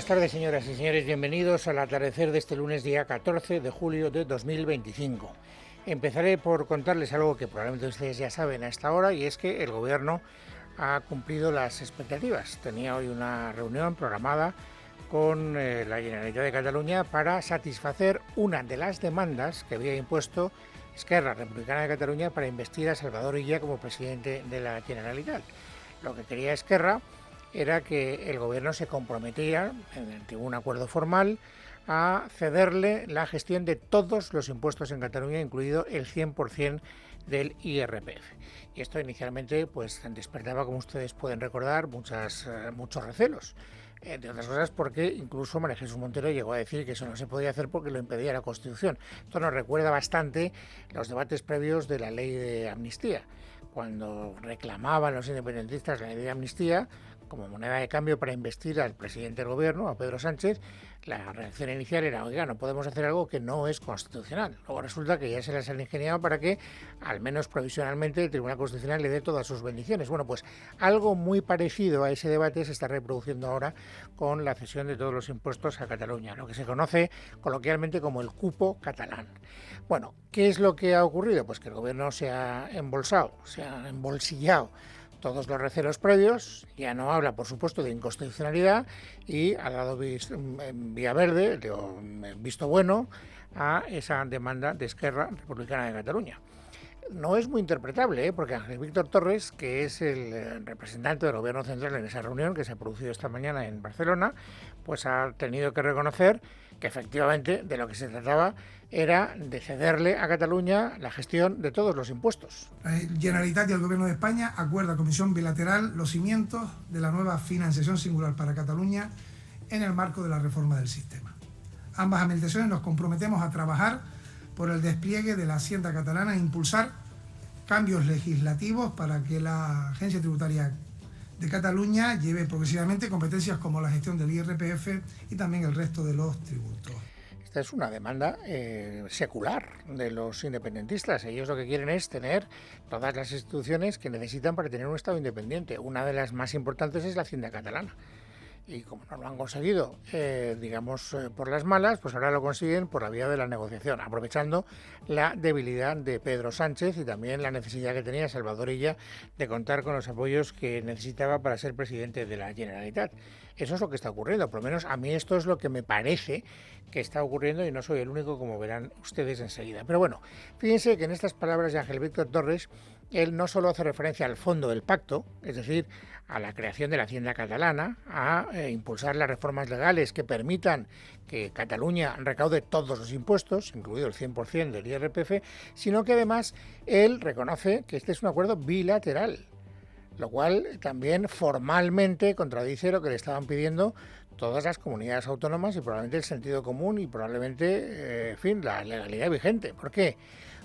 Buenas tardes, señoras y señores, bienvenidos al atardecer de este lunes día 14 de julio de 2025. Empezaré por contarles algo que probablemente ustedes ya saben a esta hora, y es que el Gobierno ha cumplido las expectativas. Tenía hoy una reunión programada con la Generalitat de Cataluña para satisfacer una de las demandas que había impuesto Esquerra Republicana de Cataluña para investir a Salvador Illa como presidente de la Generalitat. Lo que quería Esquerra era que el Gobierno se comprometiera, mediante un acuerdo formal, a cederle la gestión de todos los impuestos en Cataluña, incluido el 100% del IRPF. Y esto inicialmente pues despertaba, como ustedes pueden recordar, muchos recelos. Entre otras cosas porque incluso María Jesús Montero llegó a decir que eso no se podía hacer porque lo impedía la Constitución. Esto nos recuerda bastante los debates previos de la ley de amnistía. Cuando reclamaban los independentistas la ley de amnistía como moneda de cambio para investir al presidente del Gobierno, a Pedro Sánchez, la reacción inicial era: oiga, no podemos hacer algo que no es constitucional. Luego resulta que ya se les han ingeniado para que, al menos provisionalmente, el Tribunal Constitucional le dé todas sus bendiciones. Bueno, pues algo muy parecido a ese debate se está reproduciendo ahora con la cesión de todos los impuestos a Cataluña, lo que se conoce coloquialmente como el cupo catalán. Bueno, ¿qué es lo que ha ocurrido? Pues que el Gobierno se ha embolsado, se ha embolsillado todos los recelos previos, ya no habla, por supuesto, de inconstitucionalidad, y ha dado vía verde, visto bueno, a esa demanda de Esquerra Republicana de Cataluña. No es muy interpretable, porque Ángel Víctor Torres, que es el representante del Gobierno central en esa reunión que se ha producido esta mañana en Barcelona, pues ha tenido que reconocer que efectivamente de lo que se trataba era de cederle a Cataluña la gestión de todos los impuestos. La Generalitat y el Gobierno de España acuerdan a comisión bilateral los cimientos de la nueva financiación singular para Cataluña en el marco de la reforma del sistema. Ambas administraciones nos comprometemos a trabajar por el despliegue de la Hacienda catalana e impulsar cambios legislativos para que la Agencia Tributaria de Cataluña lleve progresivamente competencias como la gestión del IRPF y también el resto de los tributos. Esta es una demanda secular de los independentistas. Ellos lo que quieren es tener todas las instituciones que necesitan para tener un Estado independiente. Una de las más importantes es la Hacienda catalana. Y como no lo han conseguido, por las malas, pues ahora lo consiguen por la vía de la negociación, aprovechando la debilidad de Pedro Sánchez y también la necesidad que tenía Salvador Illa de contar con los apoyos que necesitaba para ser presidente de la Generalitat. Eso es lo que está ocurriendo, por lo menos a mí esto es lo que me parece que está ocurriendo, y no soy el único, como verán ustedes enseguida. Pero bueno, fíjense que en estas palabras de Ángel Víctor Torres, él no solo hace referencia al fondo del pacto, es decir, a la creación de la Hacienda catalana, a impulsar las reformas legales que permitan que Cataluña recaude todos los impuestos, incluido el 100% del IRPF, sino que además él reconoce que este es un acuerdo bilateral, lo cual también formalmente contradice lo que le estaban pidiendo todas las comunidades autónomas y probablemente el sentido común y probablemente, la legalidad vigente. ¿Por qué?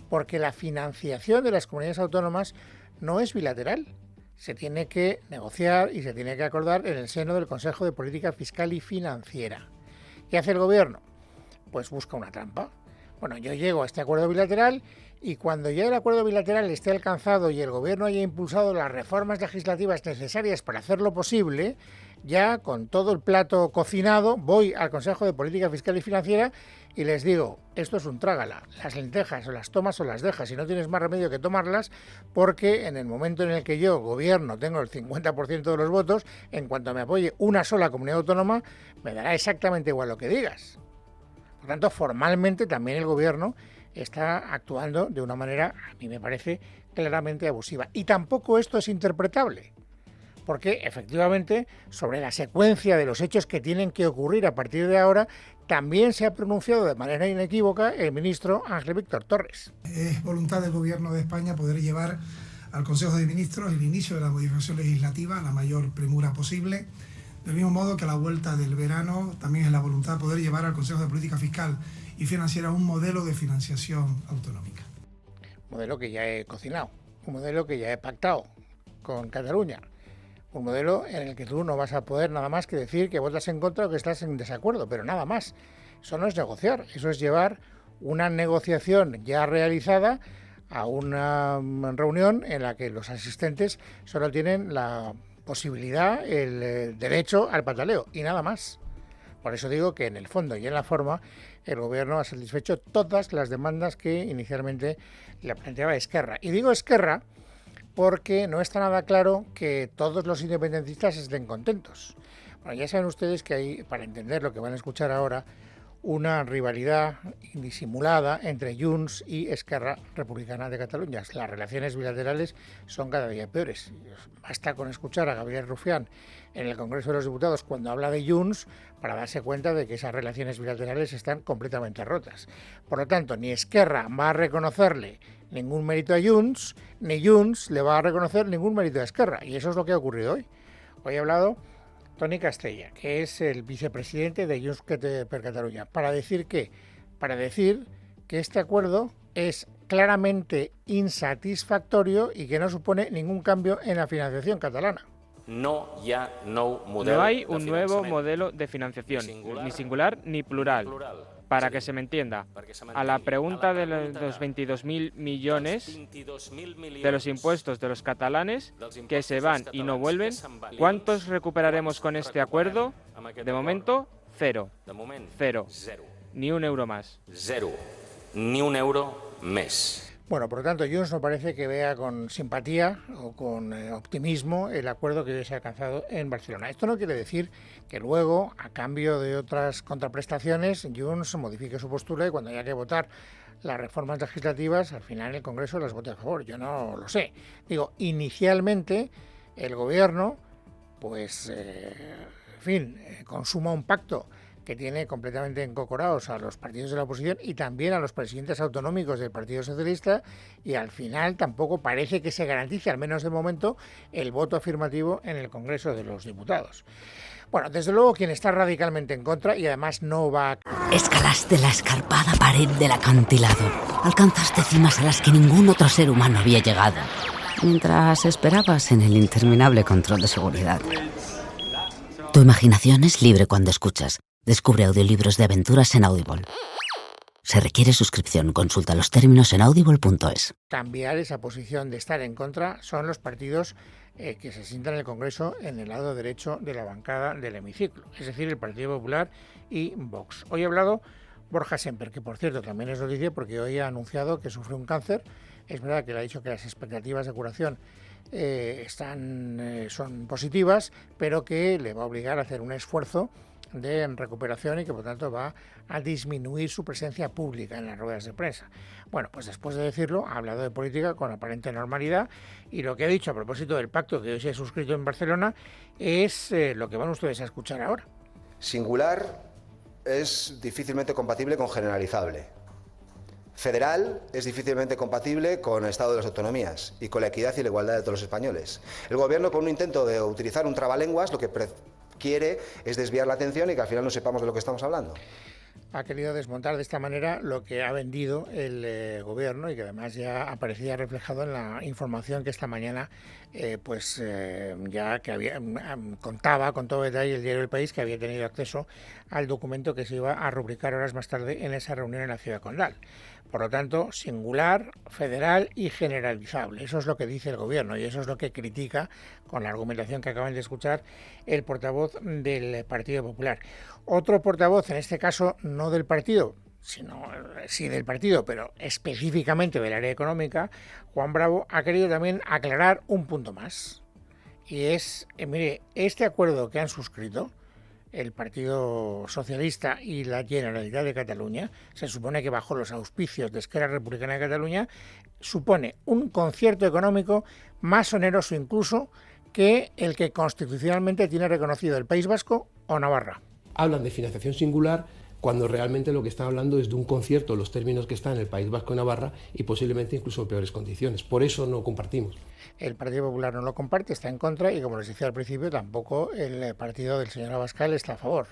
Porque la financiación de las comunidades autónomas no es bilateral. Se tiene que negociar y se tiene que acordar en el seno del Consejo de Política Fiscal y Financiera. ¿Qué hace el Gobierno? Pues busca una trampa. Bueno, yo llego a este acuerdo bilateral, y cuando ya el acuerdo bilateral esté alcanzado y el Gobierno haya impulsado las reformas legislativas necesarias para hacerlo posible, ya con todo el plato cocinado, voy al Consejo de Política Fiscal y Financiera y les digo: esto es un trágala, las lentejas o las tomas o las dejas, y no tienes más remedio que tomarlas, porque en el momento en el que yo, Gobierno, tengo el 50% de los votos, en cuanto me apoye una sola comunidad autónoma, me dará exactamente igual lo que digas. Por tanto, formalmente también el Gobierno está actuando de una manera, a mí me parece, claramente abusiva. Y tampoco esto es interpretable, porque efectivamente sobre la secuencia de los hechos que tienen que ocurrir a partir de ahora también se ha pronunciado de manera inequívoca el ministro Ángel Víctor Torres. Es voluntad del Gobierno de España poder llevar al Consejo de Ministros el inicio de la modificación legislativa a la mayor premura posible, del mismo modo que a la vuelta del verano también es la voluntad poder llevar al Consejo de Política Fiscal y Financiera un modelo de financiación autonómica. Un modelo que ya he cocinado, un modelo que ya he pactado con Cataluña, un modelo en el que tú no vas a poder nada más que decir que votas en contra o que estás en desacuerdo, pero nada más. Eso no es negociar, eso es llevar una negociación ya realizada a una reunión en la que los asistentes solo tienen la posibilidad, el derecho al pataleo y nada más. Por eso digo que en el fondo y en la forma el Gobierno ha satisfecho todas las demandas que inicialmente le planteaba Esquerra. Y digo Esquerra porque no está nada claro que todos los independentistas estén contentos. Bueno, ya saben ustedes que hay, para entender lo que van a escuchar ahora, una rivalidad indisimulada entre Junts y Esquerra Republicana de Cataluña. Las relaciones bilaterales son cada día peores. Basta con escuchar a Gabriel Rufián en el Congreso de los Diputados cuando habla de Junts para darse cuenta de que esas relaciones bilaterales están completamente rotas. Por lo tanto, ni Esquerra va a reconocerle ningún mérito a Junts, ni Junts le va a reconocer ningún mérito a Esquerra. Y eso es lo que ha ocurrido hoy. Hoy ha hablado Toni Castella, que es el vicepresidente de Junts per Catalunya, para decir que este acuerdo es claramente insatisfactorio y que no supone ningún cambio en la financiación catalana. No hay un nuevo modelo de financiación, ni singular ni plural. Para que se me entienda, a la pregunta de los 22.000 millones de los impuestos de los catalanes que se van y no vuelven, ¿cuántos recuperaremos con este acuerdo? De momento, cero. Ni un euro más. Ni un euro más. Bueno, por lo tanto, Junts no parece que vea con simpatía o con optimismo el acuerdo que hoy se ha alcanzado en Barcelona. Esto no quiere decir que luego, a cambio de otras contraprestaciones, Junts modifique su postura y cuando haya que votar las reformas legislativas, al final el Congreso las vote a favor. Yo no lo sé. Digo, inicialmente el Gobierno, pues, consuma un pacto que tiene completamente encocorados a los partidos de la oposición y también a los presidentes autonómicos del Partido Socialista, y al final tampoco parece que se garantice, al menos de momento, el voto afirmativo en el Congreso de los Diputados. Bueno, desde luego quien está radicalmente en contra y además no va a... Escalaste la escarpada pared del acantilado. Alcanzaste cimas a las que ningún otro ser humano había llegado, mientras esperabas en el interminable control de seguridad. Tu imaginación es libre cuando escuchas. Descubre audiolibros de aventuras en Audible. Se requiere suscripción. Consulta los términos en audible.es. Cambiar esa posición de estar en contra son los partidos que se sientan en el Congreso en el lado derecho de la bancada del hemiciclo, es decir, el Partido Popular y Vox. Y ha hablado Borja Semper, que por cierto también es noticia porque hoy ha anunciado que sufre un cáncer. Es verdad que le ha dicho que las expectativas de curación son positivas, pero que le va a obligar a hacer un esfuerzo de recuperación y que por tanto va a disminuir su presencia pública en las ruedas de prensa. Bueno, pues después de decirlo, ha hablado de política con aparente normalidad y lo que ha dicho a propósito del pacto que hoy se ha suscrito en Barcelona es lo que van ustedes a escuchar ahora. Singular es difícilmente compatible con generalizable. Federal es difícilmente compatible con el Estado de las autonomías y con la equidad y la igualdad de todos los españoles. El Gobierno, con un intento de utilizar un trabalenguas, lo que quiere es desviar la atención y que al final no sepamos de lo que estamos hablando. Ha querido desmontar de esta manera lo que ha vendido el Gobierno y que además ya aparecía reflejado en la información que esta mañana ya que contaba con todo detalle el diario El País, que había tenido acceso al documento que se iba a rubricar horas más tarde en esa reunión en la Ciudad Condal. Por lo tanto, singular, federal y generalizable. Eso es lo que dice el Gobierno y eso es lo que critica con la argumentación que acaban de escuchar el portavoz del Partido Popular. Otro portavoz, en este caso no del partido, sí del partido, pero específicamente del área económica, Juan Bravo, ha querido también aclarar un punto más. Y es, mire, este acuerdo que han suscrito el Partido Socialista y la Generalitat de Cataluña, se supone que bajo los auspicios de Esquerra Republicana de Cataluña, supone un concierto económico más oneroso incluso que el que constitucionalmente tiene reconocido el País Vasco o Navarra. Hablan de financiación singular cuando realmente lo que están hablando es de un concierto, los términos que están en el País Vasco y Navarra, y posiblemente incluso en peores condiciones. Por eso no compartimos. El Partido Popular no lo comparte, está en contra, y como les decía al principio, tampoco el partido del señor Abascal está a favor.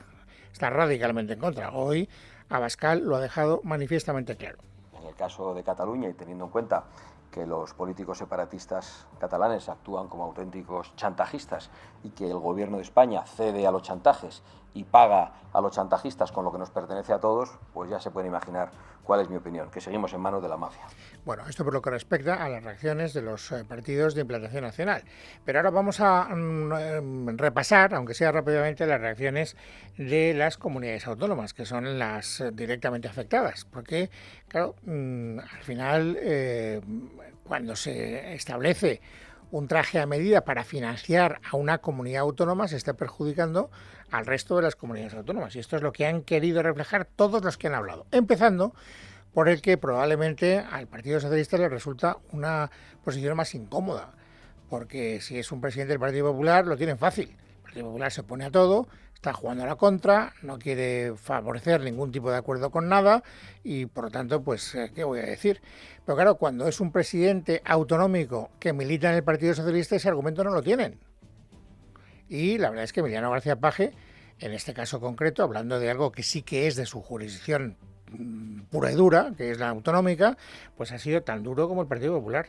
Está radicalmente en contra. Hoy Abascal lo ha dejado manifiestamente claro. En el caso de Cataluña, y teniendo en cuenta que los políticos separatistas catalanes actúan como auténticos chantajistas y que el gobierno de España cede a los chantajes y paga a los chantajistas con lo que nos pertenece a todos, pues ya se pueden imaginar cuál es mi opinión, que seguimos en manos de la mafia. Bueno, esto por lo que respecta a las reacciones de los partidos de implantación nacional. Pero ahora vamos a repasar, aunque sea rápidamente, las reacciones de las comunidades autónomas, que son las directamente afectadas. Porque, claro, al final, cuando se establece un traje a medida para financiar a una comunidad autónoma, se está perjudicando al resto de las comunidades autónomas. Y esto es lo que han querido reflejar todos los que han hablado. Empezando por el que probablemente al Partido Socialista le resulta una posición más incómoda. Porque si es un presidente del Partido Popular, lo tienen fácil. El Partido Popular se opone a todo, está jugando a la contra, no quiere favorecer ningún tipo de acuerdo con nada y, por lo tanto, pues, ¿qué voy a decir? Pero claro, cuando es un presidente autonómico que milita en el Partido Socialista, ese argumento no lo tienen. Y la verdad es que Emiliano García Paje, en este caso concreto, hablando de algo que sí que es de su jurisdicción pura y dura, que es la autonómica, pues ha sido tan duro como el Partido Popular.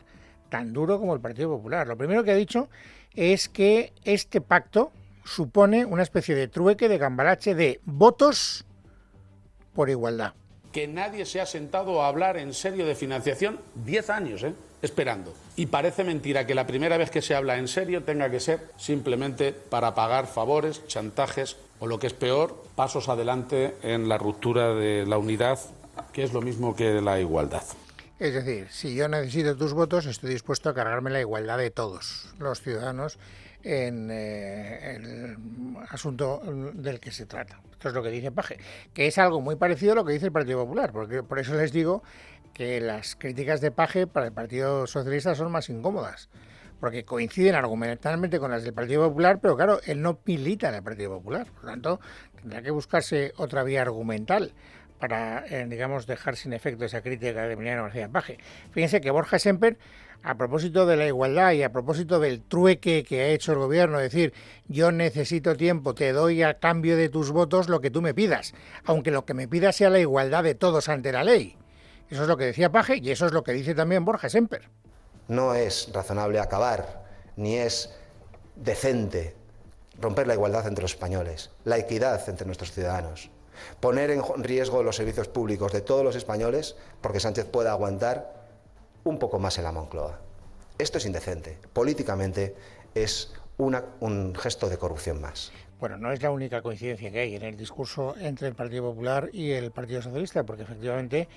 Tan duro como el Partido Popular. Lo primero que ha dicho es que este pacto supone una especie de trueque, de cambalache, de votos por igualdad. Que nadie se ha sentado a hablar en serio de financiación 10 años, esperando. Y parece mentira que la primera vez que se habla en serio tenga que ser simplemente para pagar favores, chantajes o, lo que es peor, pasos adelante en la ruptura de la unidad, que es lo mismo que la igualdad. Es decir, si yo necesito tus votos, estoy dispuesto a cargarme la igualdad de todos los ciudadanos en el asunto del que se trata. Esto es lo que dice Paje, que es algo muy parecido a lo que dice el Partido Popular, porque por eso les digo que las críticas de Paje para el Partido Socialista son más incómodas, porque coinciden argumentalmente con las del Partido Popular, pero claro, él no milita en el Partido Popular, por lo tanto tendrá que buscarse otra vía argumental para, digamos, dejar sin efecto esa crítica de Emiliano García Paje. Fíjense que Borja Semper, a propósito de la igualdad y a propósito del trueque que ha hecho el gobierno, es decir, yo necesito tiempo, te doy a cambio de tus votos lo que tú me pidas, aunque lo que me pidas sea la igualdad de todos ante la ley. Eso es lo que decía Paje y eso es lo que dice también Borja Semper. No es razonable acabar, ni es decente romper la igualdad entre los españoles, la equidad entre nuestros ciudadanos, poner en riesgo los servicios públicos de todos los españoles porque Sánchez pueda aguantar un poco más en la Moncloa. Esto es indecente. Políticamente es un gesto de corrupción más. Bueno, no es la única coincidencia que hay en el discurso entre el Partido Popular y el Partido Socialista, porque efectivamente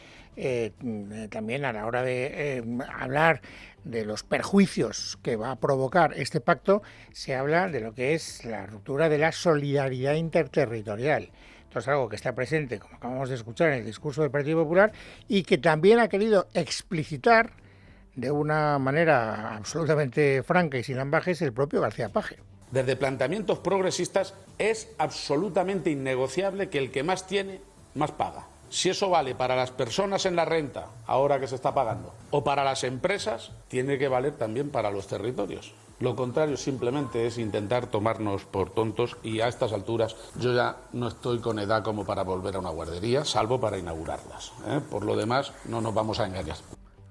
también a la hora de hablar de los perjuicios que va a provocar este pacto, se habla de lo que es la ruptura de la solidaridad interterritorial. Esto es algo que está presente, como acabamos de escuchar, en el discurso del Partido Popular y que también ha querido explicitar de una manera absolutamente franca y sin ambajes el propio García Paje. Desde planteamientos progresistas es absolutamente innegociable que el que más tiene, más paga. Si eso vale para las personas en la renta, ahora que se está pagando, o para las empresas, tiene que valer también para los territorios. Lo contrario simplemente es intentar tomarnos por tontos y a estas alturas yo ya no estoy con edad como para volver a una guardería, salvo para inaugurarlas. Por lo demás, no nos vamos a engañar.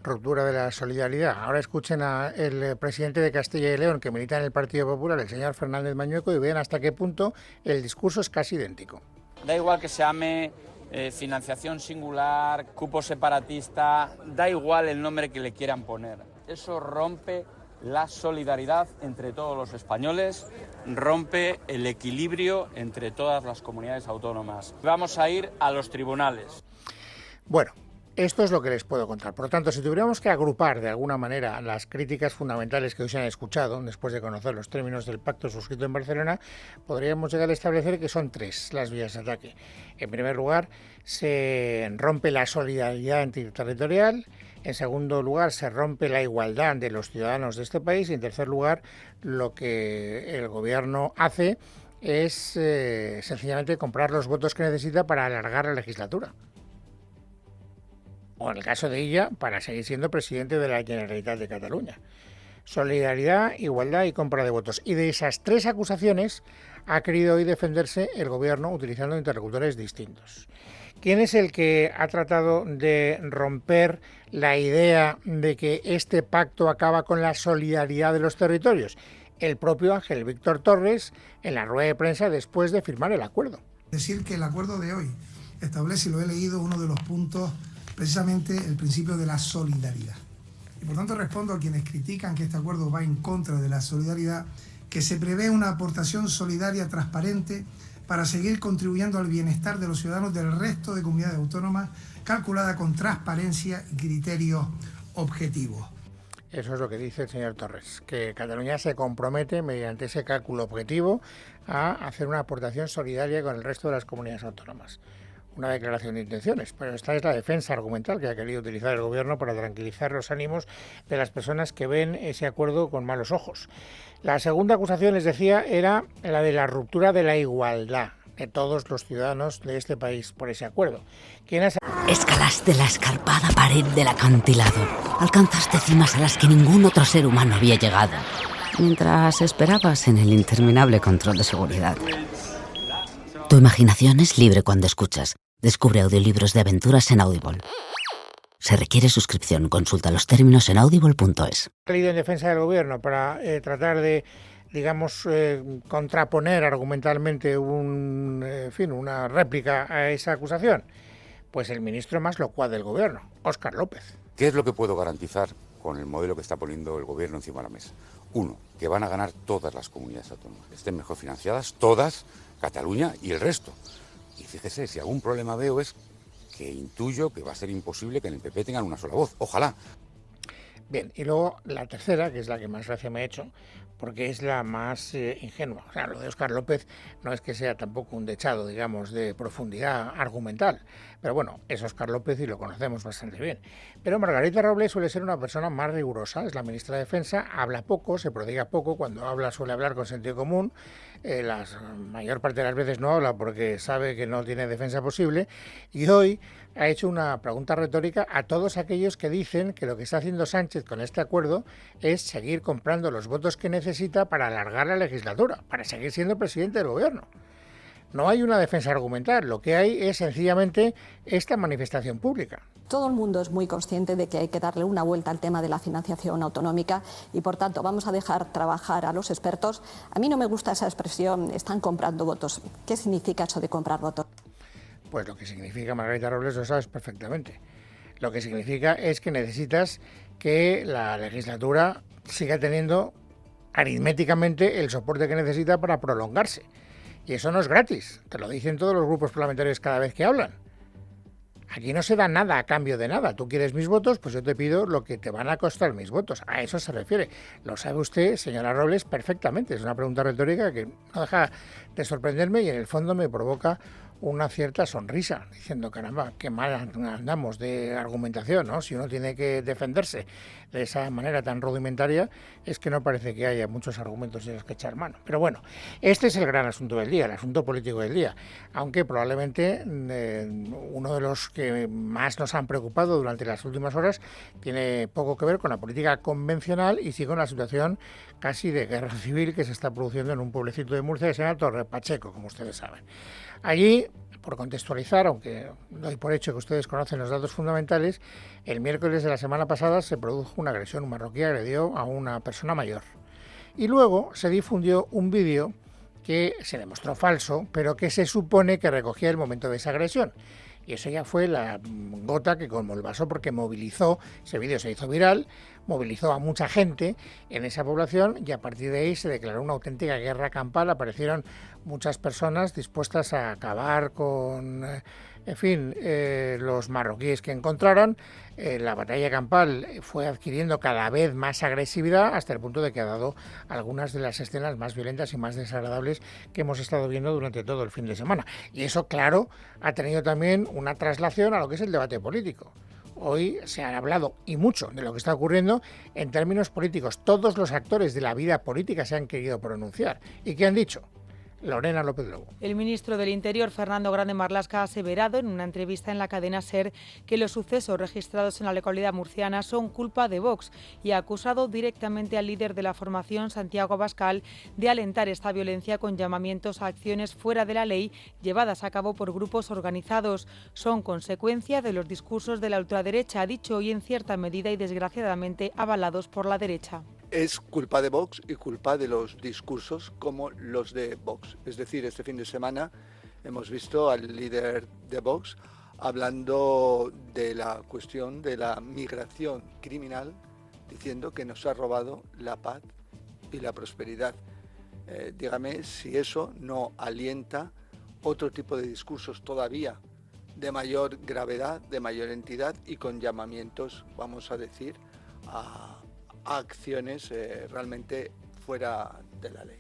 Ruptura de la solidaridad. Ahora escuchen al presidente de Castilla y León, que milita en el Partido Popular, el señor Fernández Mañueco, y vean hasta qué punto el discurso es casi idéntico. Da igual que se llame financiación singular, cupo separatista, da igual el nombre que le quieran poner. Eso rompe la solidaridad entre todos los españoles, rompe el equilibrio entre todas las comunidades autónomas. Vamos a ir a los tribunales. Bueno, esto es lo que les puedo contar. Por lo tanto, si tuviéramos que agrupar de alguna manera las críticas fundamentales que hoy se han escuchado, después de conocer los términos del pacto suscrito en Barcelona, podríamos llegar a establecer que son tres las vías de ataque. En primer lugar, se rompe la solidaridad interterritorial. En segundo lugar, se rompe la igualdad de los ciudadanos de este país. Y en tercer lugar, lo que el gobierno hace es sencillamente comprar los votos que necesita para alargar la legislatura. O en el caso de ella, para seguir siendo presidente de la Generalitat de Cataluña. Solidaridad, igualdad y compra de votos. Y de esas tres acusaciones ha querido hoy defenderse el gobierno utilizando interlocutores distintos. ¿Quién es el que ha tratado de romper la idea de que este pacto acaba con la solidaridad de los territorios? el propio Ángel Víctor Torres en la rueda de prensa después de firmar el acuerdo. Decir que el acuerdo de hoy establece, y lo he leído, uno de los puntos, precisamente el principio de la solidaridad. Y por tanto respondo a quienes critican que este acuerdo va en contra de la solidaridad, que se prevé una aportación solidaria transparente para seguir contribuyendo al bienestar de los ciudadanos del resto de comunidades autónomas, calculada con transparencia y criterios objetivos. Eso es lo que dice el señor Torres, que Cataluña se compromete mediante ese cálculo objetivo a hacer una aportación solidaria con el resto de las comunidades autónomas. Una declaración de intenciones, pero esta es la defensa argumental que ha querido utilizar el Gobierno para tranquilizar los ánimos de las personas que ven ese acuerdo con malos ojos. La segunda acusación, les decía, era la de la ruptura de la igualdad de todos los ciudadanos de este país por ese acuerdo. Escalaste la escarpada pared del acantilado. Alcanzaste cimas a las que ningún otro ser humano había llegado, mientras esperabas en el interminable control de seguridad. Tu imaginación es libre cuando escuchas. Descubre audiolibros de aventuras en Audible. Se requiere suscripción. Consulta los términos en audible.es. He salido en defensa del Gobierno para tratar de, digamos, contraponer argumentalmente una réplica a esa acusación. Pues el ministro más locuaz del Gobierno, Óscar López. ¿Qué es lo que puedo garantizar con el modelo que está poniendo el Gobierno encima de la mesa? Uno, que van a ganar todas las comunidades autónomas. Estén mejor financiadas, todas, Cataluña y el resto. Y fíjese, si algún problema veo es que intuyo que va a ser imposible que en el PP tengan una sola voz. Ojalá. Bien, y luego la tercera, que es la que más gracia me ha hecho, porque es la más ingenua. O sea, lo de Óscar López no es que sea tampoco un dechado, digamos, de profundidad argumental. Pero bueno, es Óscar López y lo conocemos bastante bien. Pero Margarita Robles suele ser una persona más rigurosa, es la ministra de Defensa, habla poco, se prodiga poco, cuando habla suele hablar con sentido común, la mayor parte de las veces no habla porque sabe que no tiene defensa posible, y hoy ha hecho una pregunta retórica a todos aquellos que dicen que lo que está haciendo Sánchez con este acuerdo es seguir comprando los votos que necesita para alargar la legislatura, para seguir siendo presidente del Gobierno. No hay una defensa argumental, lo que hay es sencillamente esta manifestación pública. Todo el mundo es muy consciente de que hay que darle una vuelta al tema de la financiación autonómica y, por tanto, vamos a dejar trabajar a los expertos. A mí no me gusta esa expresión, están comprando votos. ¿Qué significa eso de comprar votos? Pues lo que significa, Margarita Robles, lo sabes perfectamente. Lo que significa es que necesitas que la legislatura siga teniendo aritméticamente el soporte que necesita para prolongarse. Y eso no es gratis, te lo dicen todos los grupos parlamentarios cada vez que hablan. Aquí no se da nada a cambio de nada. Tú quieres mis votos, pues yo te pido lo que te van a costar mis votos. A eso se refiere. Lo sabe usted, señora Robles, perfectamente. Es una pregunta retórica que no deja de sorprenderme y en el fondo me provoca una cierta sonrisa, diciendo, caramba, qué mal andamos de argumentación, ¿no? Si uno tiene que defenderse de esa manera tan rudimentaria, es que no parece que haya muchos argumentos de los que echar mano. Pero bueno, este es el gran asunto del día, el asunto político del día, aunque probablemente uno de los que más nos han preocupado durante las últimas horas tiene poco que ver con la política convencional y sí con la situación casi de guerra civil que se está produciendo en un pueblecito de Murcia que se llama Torre Pacheco, como ustedes saben. Allí, por contextualizar, aunque doy por hecho que ustedes conocen los datos fundamentales, el miércoles de la semana pasada se produjo una agresión. Un marroquí agredió a una persona mayor. Y luego se difundió un vídeo que se demostró falso, pero que se supone que recogía el momento de esa agresión. Y eso ya fue la gota que colmó el vaso, porque movilizó, ese vídeo se hizo viral, movilizó a mucha gente en esa población y a partir de ahí se declaró una auténtica guerra campal. Aparecieron muchas personas dispuestas a acabar con, los marroquíes que encontraran. La batalla campal fue adquiriendo cada vez más agresividad hasta el punto de que ha dado algunas de las escenas más violentas y más desagradables que hemos estado viendo durante todo el fin de semana. Y eso, claro, ha tenido también una traslación a lo que es el debate político. Hoy se ha hablado y mucho de lo que está ocurriendo en términos políticos. Todos los actores de la vida política se han querido pronunciar. ¿Y qué han dicho? Lorena López Lobo. El ministro del Interior, Fernando Grande Marlaska, ha aseverado en una entrevista en la cadena SER que los sucesos registrados en la localidad murciana son culpa de Vox y ha acusado directamente al líder de la formación, Santiago Abascal, de alentar esta violencia con llamamientos a acciones fuera de la ley llevadas a cabo por grupos organizados. Son consecuencia de los discursos de la ultraderecha, ha dicho, y en cierta medida y desgraciadamente avalados por la derecha. es culpa de Vox y culpa de los discursos como los de Vox. Es decir, este fin de semana hemos visto al líder de Vox hablando de la cuestión de la migración criminal, diciendo que nos ha robado la paz y la prosperidad. Dígame si eso no alienta otro tipo de discursos todavía de mayor gravedad, de mayor entidad y con llamamientos, vamos a decir, a acciones realmente fuera de la ley.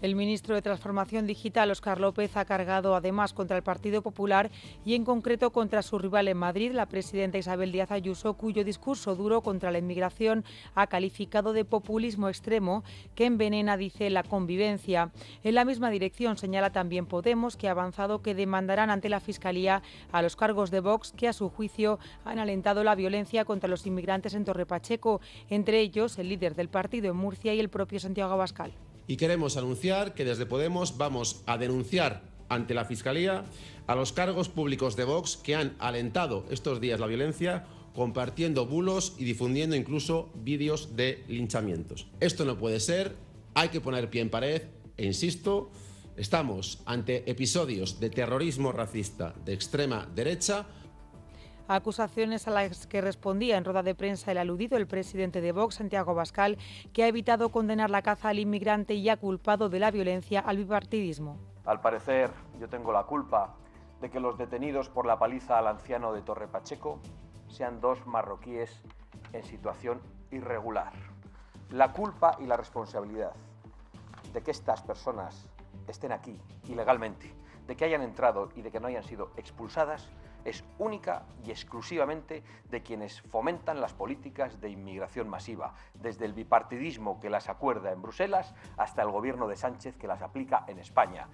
El ministro de Transformación Digital, Óscar López, ha cargado además contra el Partido Popular y en concreto contra su rival en Madrid, la presidenta Isabel Díaz Ayuso, cuyo discurso duro contra la inmigración ha calificado de populismo extremo que envenena, dice, la convivencia. En la misma dirección señala también Podemos, que ha avanzado que demandarán ante la Fiscalía a los cargos de Vox que, a su juicio, han alentado la violencia contra los inmigrantes en Torre Pacheco, entre ellos el líder del partido en Murcia y el propio Santiago Abascal. Y queremos anunciar que desde Podemos vamos a denunciar ante la Fiscalía a los cargos públicos de Vox que han alentado estos días la violencia, compartiendo bulos y difundiendo incluso vídeos de linchamientos. Esto no puede ser, hay que poner pie en pared e insisto, estamos ante episodios de terrorismo racista de extrema derecha. Acusaciones a las que respondía en rueda de prensa el aludido, el presidente de Vox, Santiago Abascal, que ha evitado condenar la caza al inmigrante y ha culpado de la violencia al bipartidismo. Al parecer, yo tengo la culpa de que los detenidos por la paliza al anciano de Torre Pacheco sean 2 marroquíes en situación irregular. La culpa y la responsabilidad de que estas personas estén aquí ilegalmente, de que hayan entrado y de que no hayan sido expulsadas, es única y exclusivamente de quienes fomentan las políticas de inmigración masiva, desde el bipartidismo que las acuerda en Bruselas hasta el gobierno de Sánchez que las aplica en España.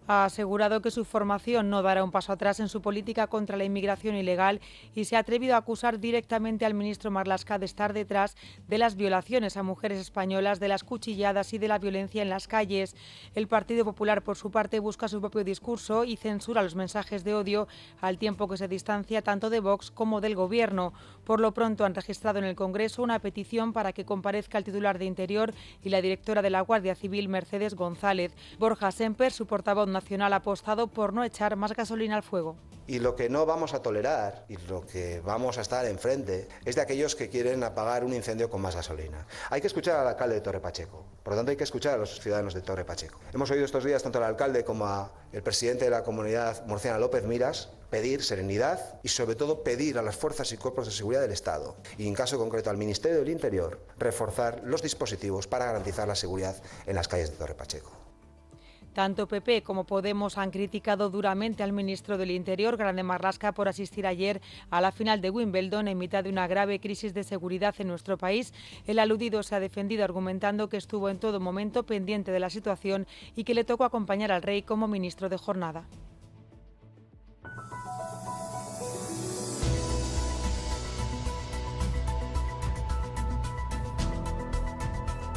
Ha asegurado que su formación no dará un paso atrás en su política contra la inmigración ilegal y se ha atrevido a acusar directamente al ministro Marlaska de estar detrás de las violaciones a mujeres españolas, de las cuchilladas y de la violencia en las calles. El Partido Popular, por su parte, busca su propio discurso y censura los mensajes de odio, al tiempo que se distancia tanto de Vox como del Gobierno. Por lo pronto han registrado en el Congreso una petición para que comparezca el titular de Interior y la directora de la Guardia Civil, Mercedes González. Borja Semper, su portavoz nacional, ha apostado por no echar más gasolina al fuego. Y lo que no vamos a tolerar y lo que vamos a estar enfrente es de aquellos que quieren apagar un incendio con más gasolina. Hay que escuchar al alcalde de Torre Pacheco, por lo tanto hay que escuchar a los ciudadanos de Torre Pacheco. Hemos oído estos días tanto al alcalde como al presidente de la comunidad murciana, López Miras, pedir serenidad y sobre todo pedir a las fuerzas y cuerpos de seguridad del Estado y en caso concreto al Ministerio del Interior reforzar los dispositivos para garantizar la seguridad en las calles de Torre Pacheco. Tanto PP como Podemos han criticado duramente al ministro del Interior, Grande Marlaska, por asistir ayer a la final de Wimbledon en mitad de una grave crisis de seguridad en nuestro país. El aludido se ha defendido argumentando que estuvo en todo momento pendiente de la situación y que le tocó acompañar al rey como ministro de jornada.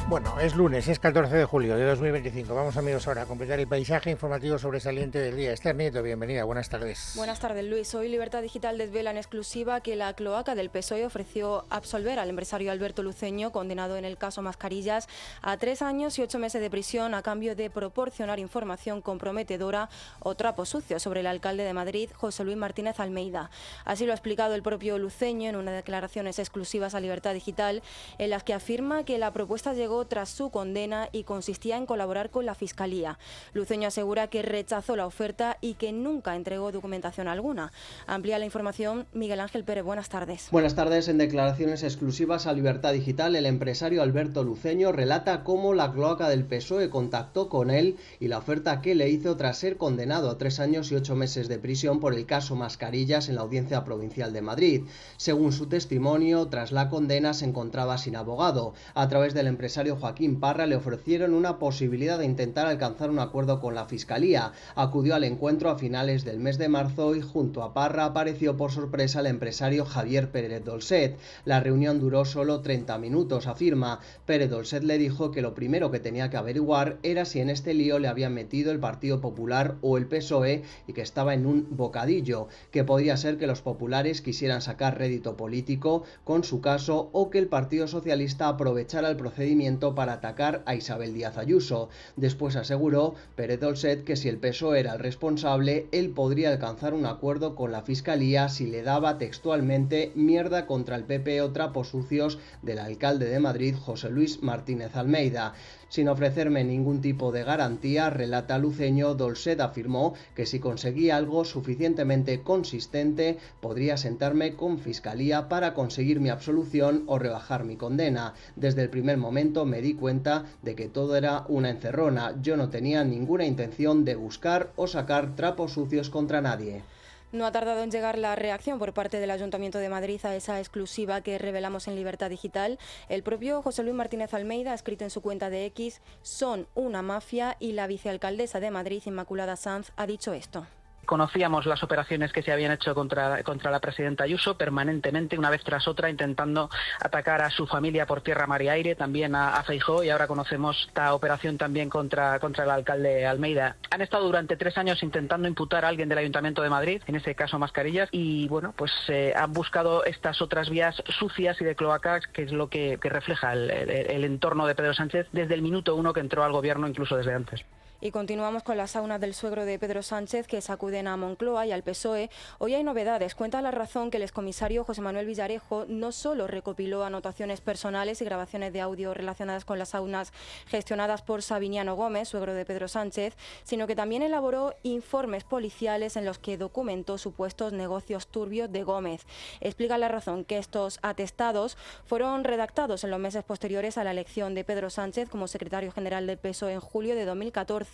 Bueno, es lunes, es 14 de julio de 2025. Vamos, amigos, ahora a completar el paisaje informativo sobresaliente del día. Esther Nieto, bienvenida, buenas tardes. Buenas tardes, Luis. Hoy Libertad Digital desvela en exclusiva que la cloaca del PSOE ofreció absolver al empresario Alberto Luceño, condenado en el caso Mascarillas, a 3 años y 8 meses de prisión a cambio de proporcionar información comprometedora o trapo sucio sobre el alcalde de Madrid, José Luis Martínez Almeida. Así lo ha explicado el propio Luceño en unas declaraciones exclusivas a Libertad Digital, en las que afirma que la propuesta llegó tras su condena y consistía en colaborar con la Fiscalía. Luceño asegura que rechazó la oferta y que nunca entregó documentación alguna. Amplía la información Miguel Ángel Pérez. Buenas tardes. Buenas tardes. En declaraciones exclusivas a Libertad Digital, el empresario Alberto Luceño relata cómo la cloaca del PSOE contactó con él y la oferta que le hizo tras ser condenado a 3 años y 8 meses de prisión por el caso Mascarillas en la Audiencia Provincial de Madrid. Según su testimonio, tras la condena se encontraba sin abogado. A través del empresario comisario Joaquín Parra le ofrecieron una posibilidad de intentar alcanzar un acuerdo con la Fiscalía. Acudió al encuentro a finales del mes de marzo y junto a Parra apareció por sorpresa el empresario Javier Pérez Dolcet. La reunión duró solo 30 minutos, afirma. Pérez Dolcet le dijo que lo primero que tenía que averiguar era si en este lío le habían metido el Partido Popular o el PSOE y que estaba en un bocadillo, que podría ser que los populares quisieran sacar rédito político con su caso o que el Partido Socialista aprovechara el procedimiento para atacar a Isabel Díaz Ayuso. Después aseguró Pérez Dolcet que si el PSOE era el responsable, él podría alcanzar un acuerdo con la Fiscalía si le daba textualmente mierda contra el PP o trapos sucios del alcalde de Madrid, José Luis Martínez Almeida. Sin ofrecerme ningún tipo de garantía, relata Luceño, Dolcet afirmó que si conseguía algo suficientemente consistente, podría sentarme con Fiscalía para conseguir mi absolución o rebajar mi condena. Desde el primer momento me di cuenta de que todo era una encerrona. Yo no tenía ninguna intención de buscar o sacar trapos sucios contra nadie. No ha tardado en llegar la reacción por parte del Ayuntamiento de Madrid a esa exclusiva que revelamos en Libertad Digital. El propio José Luis Martínez Almeida ha escrito en su cuenta de X: son una mafia, y la vicealcaldesa de Madrid, Inmaculada Sanz, ha dicho esto. Conocíamos las operaciones que se habían hecho contra la presidenta Ayuso permanentemente, una vez tras otra, intentando atacar a su familia por tierra, mar y aire, también a Feijóo, y ahora conocemos esta operación también contra el alcalde Almeida. Han estado durante 3 años intentando imputar a alguien del Ayuntamiento de Madrid, en ese caso Mascarillas, y bueno, pues han buscado estas otras vías sucias y de cloacas, que es lo que refleja el entorno de Pedro Sánchez desde el minuto 1 que entró al gobierno, incluso desde antes. Y continuamos con las saunas del suegro de Pedro Sánchez, que sacuden a Moncloa y al PSOE. Hoy hay novedades. Cuenta La Razón que el excomisario José Manuel Villarejo no solo recopiló anotaciones personales y grabaciones de audio relacionadas con las saunas gestionadas por Sabiniano Gómez, suegro de Pedro Sánchez, sino que también elaboró informes policiales en los que documentó supuestos negocios turbios de Gómez. Explica La Razón que estos atestados fueron redactados en los meses posteriores a la elección de Pedro Sánchez como secretario general del PSOE en julio de 2014.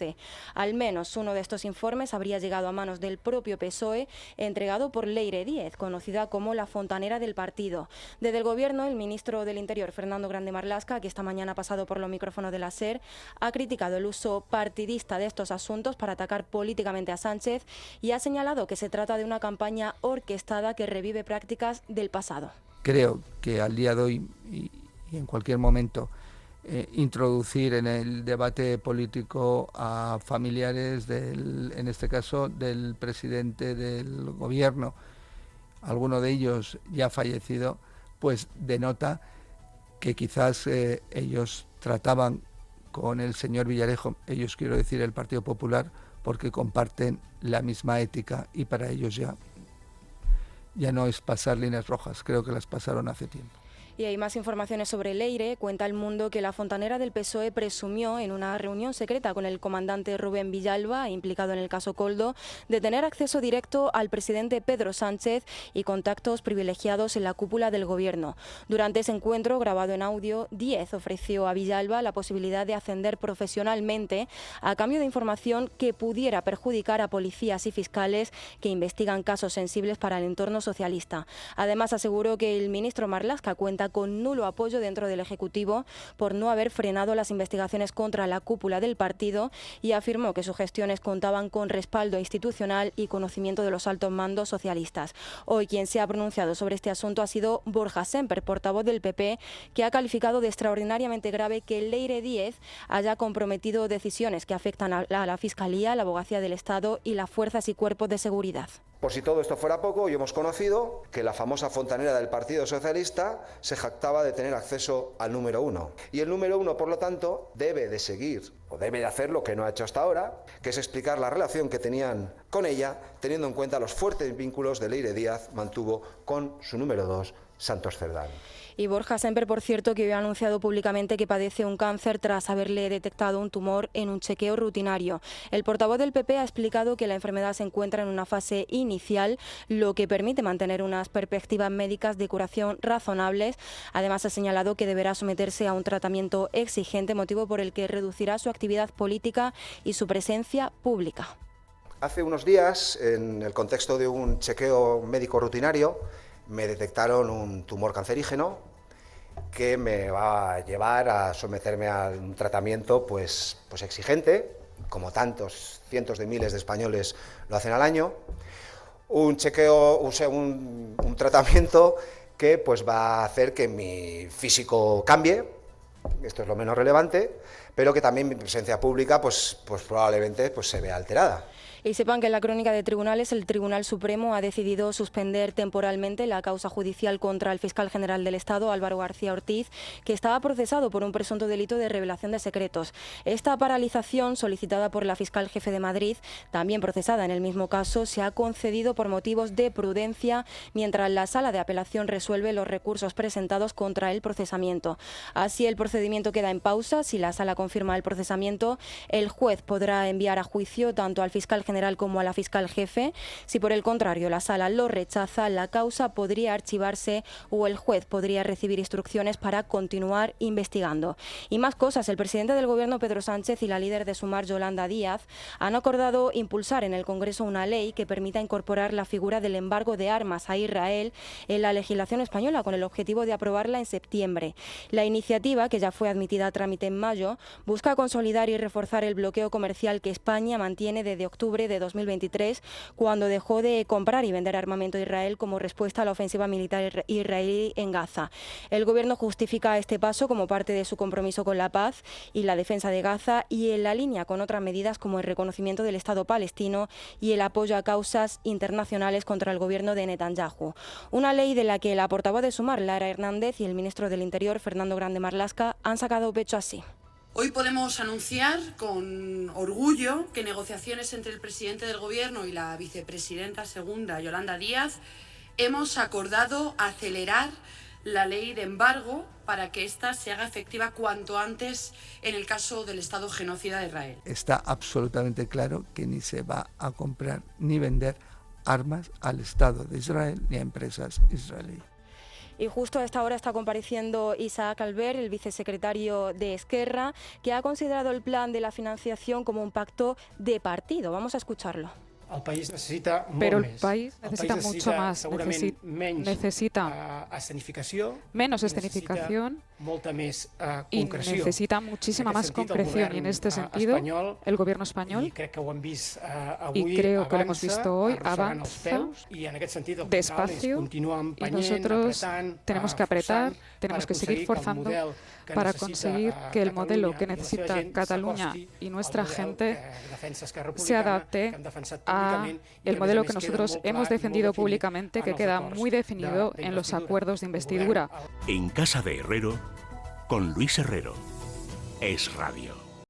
Al menos uno de estos informes habría llegado a manos del propio PSOE, entregado por Leire Díez, conocida como la fontanera del partido. Desde el Gobierno, el ministro del Interior, Fernando Grande Marlaska, que esta mañana ha pasado por los micrófonos de la SER, ha criticado el uso partidista de estos asuntos para atacar políticamente a Sánchez y ha señalado que se trata de una campaña orquestada que revive prácticas del pasado. Creo que al día de hoy y en cualquier momento introducir en el debate político a familiares en este caso del presidente del gobierno, alguno de ellos ya fallecido, pues denota que quizás ellos trataban con el señor Villarejo, ellos quiero decir el Partido Popular, porque comparten la misma ética y para ellos ya no es pasar líneas rojas, creo que las pasaron hace tiempo. Y hay más informaciones sobre Leire. Cuenta El Mundo que la fontanera del PSOE presumió en una reunión secreta con el comandante Rubén Villalba, implicado en el caso Koldo, de tener acceso directo al presidente Pedro Sánchez y contactos privilegiados en la cúpula del gobierno. Durante ese encuentro, grabado en audio, Díez ofreció a Villalba la posibilidad de ascender profesionalmente a cambio de información que pudiera perjudicar a policías y fiscales que investigan casos sensibles para el entorno socialista. Además, aseguró que el ministro Marlaska cuenta con nulo apoyo dentro del Ejecutivo por no haber frenado las investigaciones contra la cúpula del partido y afirmó que sus gestiones contaban con respaldo institucional y conocimiento de los altos mandos socialistas. Hoy quien se ha pronunciado sobre este asunto ha sido Borja Semper, portavoz del PP, que ha calificado de extraordinariamente grave que Leire Díez haya comprometido decisiones que afectan a la Fiscalía, la Abogacía del Estado y las fuerzas y cuerpos de seguridad. Por si todo esto fuera poco, hoy hemos conocido que la famosa fontanera del Partido Socialista se jactaba de tener acceso al número 1. Y el número 1, por lo tanto, debe de seguir o debe de hacer lo que no ha hecho hasta ahora, que es explicar la relación que tenían con ella, teniendo en cuenta los fuertes vínculos de Leire Díaz mantuvo con su número 2, Santos Cerdán. Y Borja Semper, por cierto, que hoy ha anunciado públicamente que padece un cáncer tras haberle detectado un tumor en un chequeo rutinario. El portavoz del PP ha explicado que la enfermedad se encuentra en una fase inicial, lo que permite mantener unas perspectivas médicas de curación razonables. Además, ha señalado que deberá someterse a un tratamiento exigente, motivo por el que reducirá su actividad política y su presencia pública. Hace unos días, en el contexto de un chequeo médico rutinario, me detectaron un tumor cancerígeno que me va a llevar a someterme a un tratamiento pues exigente, como tantos cientos de miles de españoles lo hacen al año, un chequeo, un tratamiento que pues va a hacer que mi físico cambie, esto es lo menos relevante, pero que también mi presencia pública pues probablemente pues se vea alterada. Y sepan que en la crónica de tribunales el Tribunal Supremo ha decidido suspender temporalmente la causa judicial contra el fiscal general del Estado, Álvaro García Ortiz, que estaba procesado por un presunto delito de revelación de secretos. Esta paralización, solicitada por la fiscal jefe de Madrid, también procesada en el mismo caso, se ha concedido por motivos de prudencia mientras la Sala de Apelación resuelve los recursos presentados contra el procesamiento. Así, el procedimiento queda en pausa. Si la Sala confirma el procesamiento, el juez podrá enviar a juicio tanto al fiscal general como a la fiscal jefe. Si por el contrario la Sala lo rechaza, la causa podría archivarse o el juez podría recibir instrucciones para continuar investigando. Y más cosas, el presidente del Gobierno, Pedro Sánchez, y la líder de Sumar, Yolanda Díaz, han acordado impulsar en el Congreso una ley que permita incorporar la figura del embargo de armas a Israel en la legislación española, con el objetivo de aprobarla en septiembre. La iniciativa, que ya fue admitida a trámite en mayo, busca consolidar y reforzar el bloqueo comercial que España mantiene desde octubre de 2023, cuando dejó de comprar y vender armamento a Israel como respuesta a la ofensiva militar israelí en Gaza. El Gobierno justifica este paso como parte de su compromiso con la paz y la defensa de Gaza y en la línea con otras medidas como el reconocimiento del Estado palestino y el apoyo a causas internacionales contra el Gobierno de Netanyahu. Una ley de la que la portavoz de Sumar, Lara Hernández, y el ministro del Interior, Fernando Grande Marlaska, han sacado pecho así. Hoy podemos anunciar con orgullo que negociaciones entre el presidente del Gobierno y la vicepresidenta segunda, Yolanda Díaz, hemos acordado acelerar la ley de embargo para que ésta se haga efectiva cuanto antes en el caso del Estado genocida de Israel. Está absolutamente claro que ni se va a comprar ni vender armas al Estado de Israel ni a empresas israelíes. Y justo a esta hora está compareciendo Isaac Albert, el vicesecretario de Esquerra, que ha considerado el plan de la financiación como un pacto de partido. Vamos a escuclarlo. El país necessita molt Pero el més. país necesita mucho más, segurament necesita menos escenificación y necesita muchísima más concreción. Y en este sentido, el gobierno español, y creo que lo hemos visto hoy, avanza despacio y nosotros tenemos que apretar, tenemos que seguir forzando para conseguir que el modelo que necesita Cataluña y nuestra gente se adapte a el modelo que nosotros hemos defendido públicamente, que queda muy definido en los acuerdos de investidura. En Casa de Herrero, con Luis Herrero. Es Radio.